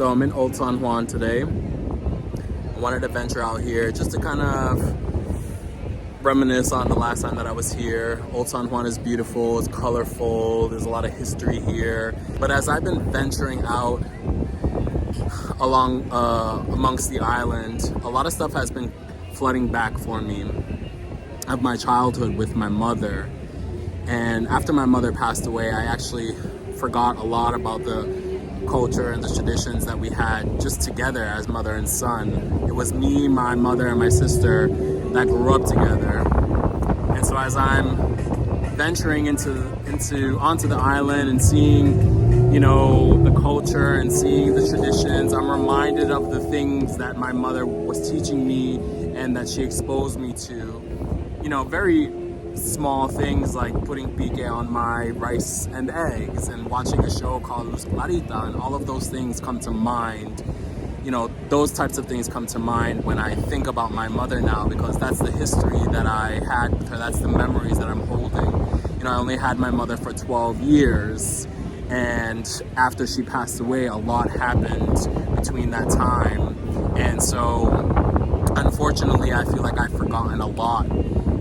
So I'm in Old San Juan today. I wanted to venture out here just to kind of reminisce on the last time that I was here. Old San Juan is beautiful, it's colorful, there's a lot of history here. But as I've been venturing out along amongst the island, a lot of stuff has been flooding back for me of my childhood with my mother. And after my mother passed away, I actually forgot a lot about the culture and the traditions that we had just together as mother and son. It was me, my mother, and my sister that grew up together. And so as I'm venturing onto the island and seeing, the culture and seeing the traditions, I'm reminded of the things that my mother was teaching me and that she exposed me to. Very small things like putting pique on my rice and eggs and watching a show called Luz Clarita, and all of those things come to mind. Those types of things come to mind when I think about my mother now, because that's the history that I had with her. That's the memories that I'm holding. I only had my mother for 12 years, and after she passed away, a lot happened between that time. And so, unfortunately, I feel like I've forgotten a lot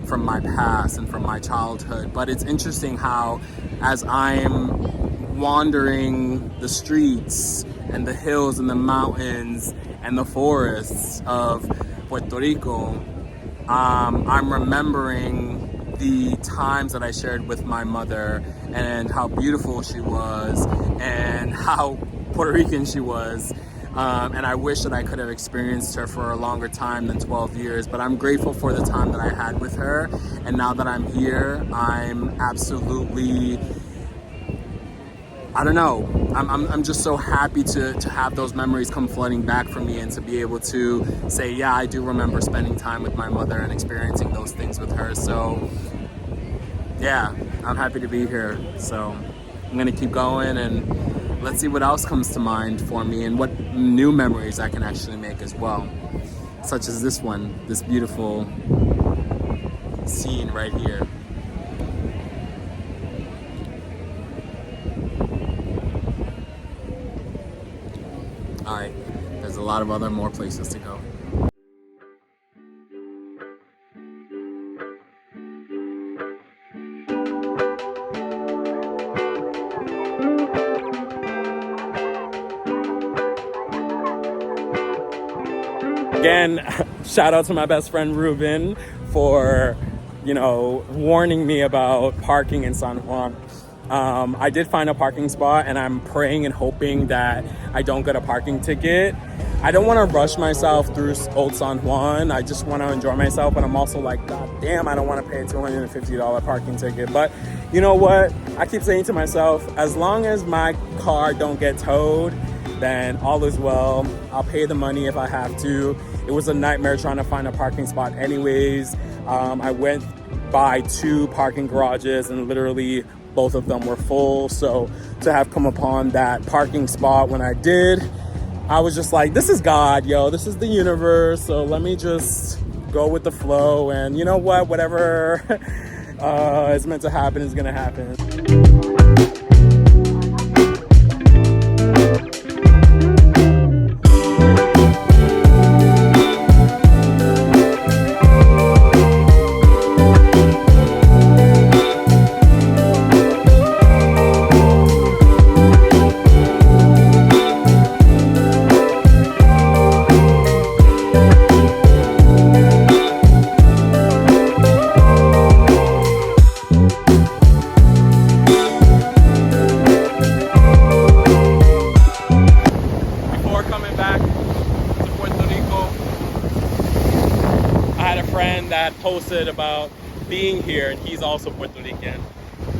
from my past and from my childhood. But it's interesting how, as I'm wandering the streets and the hills and the mountains and the forests of Puerto Rico, I'm remembering the times that I shared with my mother and how beautiful she was and how Puerto Rican she was. And I wish that I could have experienced her for a longer time than 12 years, but I'm grateful for the time that I had with her. And now that I'm here, I'm absolutely, I'm just so happy to have those memories come flooding back for me, and to be able to say, yeah, I do remember spending time with my mother and experiencing those things with her. So yeah, I'm happy to be here. So I'm gonna keep going, and let's see what else comes to mind for me and what new memories I can actually make as well. Such as this one, this beautiful scene right here. All right, there's a lot of more places to go. Again, shout out to my best friend Ruben for, warning me about parking in San Juan. I did find a parking spot, and I'm praying and hoping that I don't get a parking ticket. I don't want to rush myself through Old San Juan. I just want to enjoy myself, but I'm also like, God damn, I don't want to pay a $250 parking ticket. But you know what? I keep saying to myself, as long as my car don't get towed, then all is well. I'll pay the money if I have to. It was a nightmare trying to find a parking spot anyways. I went by 2 parking garages, and literally both of them were full. So to have come upon that parking spot when I did, I was just like, this is God, this is the universe. So let me just go with the flow, and you know what, whatever is meant to happen is gonna happen. That posted about being here, and he's also Puerto Rican,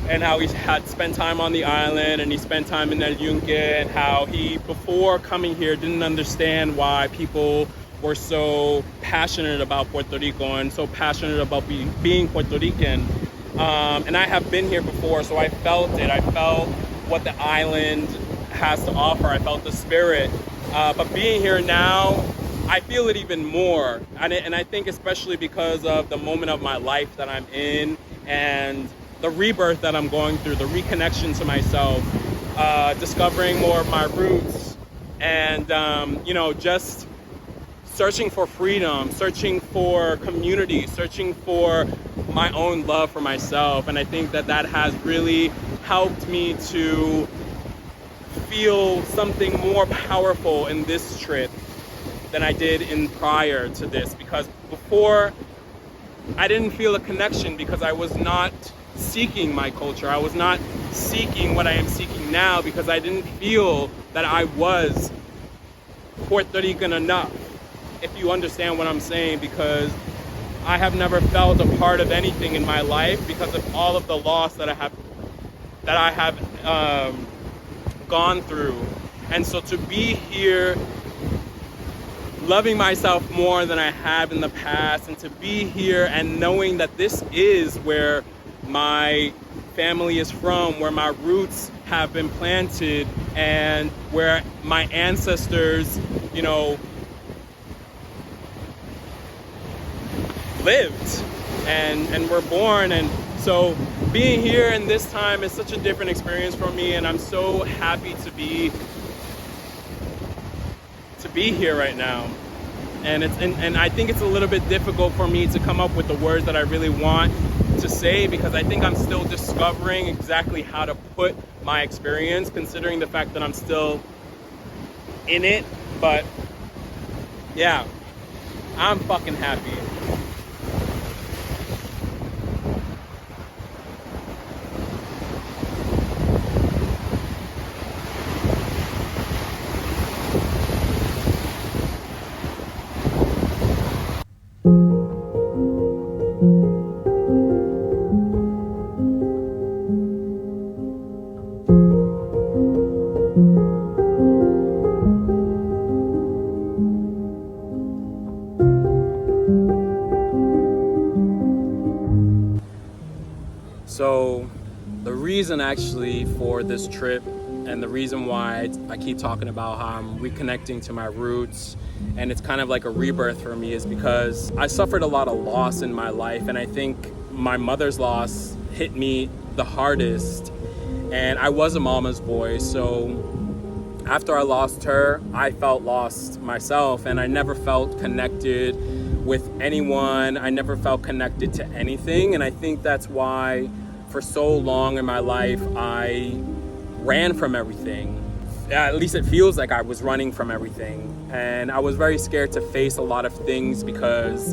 and how he had spent time on the island, and he spent time in El Yunque, and how he, before coming here, didn't understand why people were so passionate about Puerto Rico and so passionate about being Puerto Rican. And I have been here before, so I felt it. I felt what the island has to offer. I felt the spirit. But being here now, I feel it even more, and I think especially because of the moment of my life that I'm in, and the rebirth that I'm going through, the reconnection to myself, discovering more of my roots, and just searching for freedom, searching for community, searching for my own love for myself. And I think that has really helped me to feel something more powerful in this trip than I did in prior to this, because before I didn't feel a connection because I was not seeking my culture. I was not seeking what I am seeking now because I didn't feel that I was Puerto Rican enough, if you understand what I'm saying, because I have never felt a part of anything in my life because of all of the loss that I have gone through. And so to be here loving myself more than I have in the past, and to be here and knowing that this is where my family is from, where my roots have been planted, and where my ancestors, lived and were born. And so being here in this time is such a different experience for me, and I'm so happy to be here right now. And I think it's a little bit difficult for me to come up with the words that I really want to say, because I think I'm still discovering exactly how to put my experience, considering the fact that I'm still in it. But yeah, I'm fucking happy. So the reason actually for this trip, and the reason why I keep talking about how I'm reconnecting to my roots and it's kind of like a rebirth for me, is because I suffered a lot of loss in my life, and I think my mother's loss hit me the hardest. And I was a mama's boy, so after I lost her, I felt lost myself, and I never felt connected with anyone. I never felt connected to anything, and I think that's why for so long in my life I ran from everything. At least it feels like I was running from everything, and I was very scared to face a lot of things because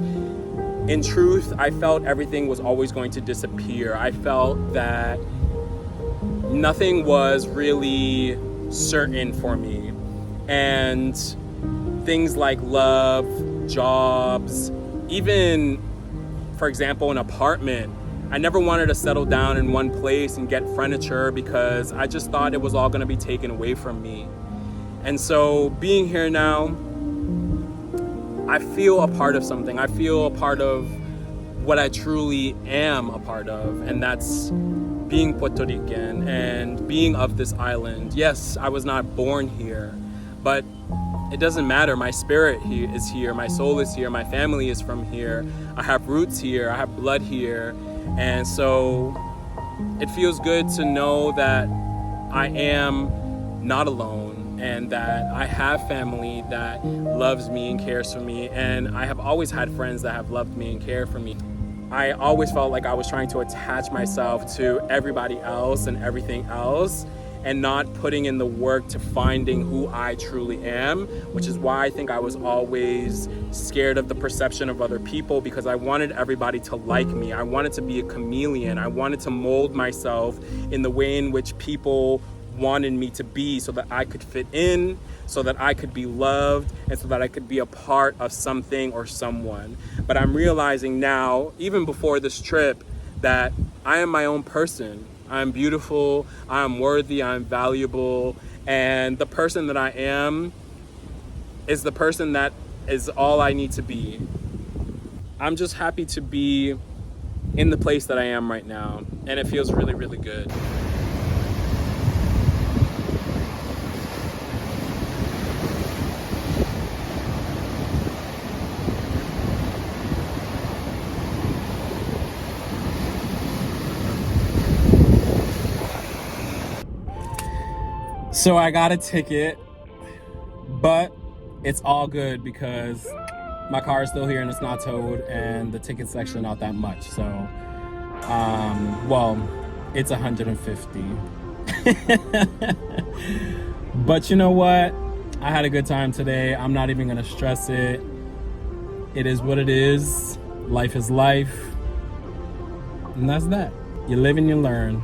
in truth I felt everything was always going to disappear. I felt that nothing was really certain for me, and things like love, jobs, even for example an apartment, I never wanted to settle down in one place and get furniture because I just thought it was all going to be taken away from me. And so being here now, I feel a part of something. I feel a part of what I truly am a part of, and that's being Puerto Rican and being of this island. Yes, I was not born here, but it doesn't matter. My spirit is here, my soul is here, my family is from here. I have roots here, I have blood here. And so it feels good to know that I am not alone, and that I have family that loves me and cares for me. And I have always had friends that have loved me and cared for me. I always felt like I was trying to attach myself to everybody else and everything else, and not putting in the work to finding who I truly am, which is why I think I was always scared of the perception of other people, because I wanted everybody to like me. I wanted to be a chameleon. I wanted to mold myself in the way in which people wanted me to be, so that I could fit in, so that I could be loved, and so that I could be a part of something or someone. But I'm realizing now, even before this trip, that I am my own person. I'm beautiful, I'm worthy, I'm valuable, and the person that I am is the person that is all I need to be. I'm just happy to be in the place that I am right now, and it feels really, really good. So I got a ticket But it's all good because my car is still here and it's not towed, and the ticket's actually not that much. So, well, it's 150. But you know what? I had a good time today. I'm not even gonna stress it. It is what it is. Life is life. And that's that. You live and you learn.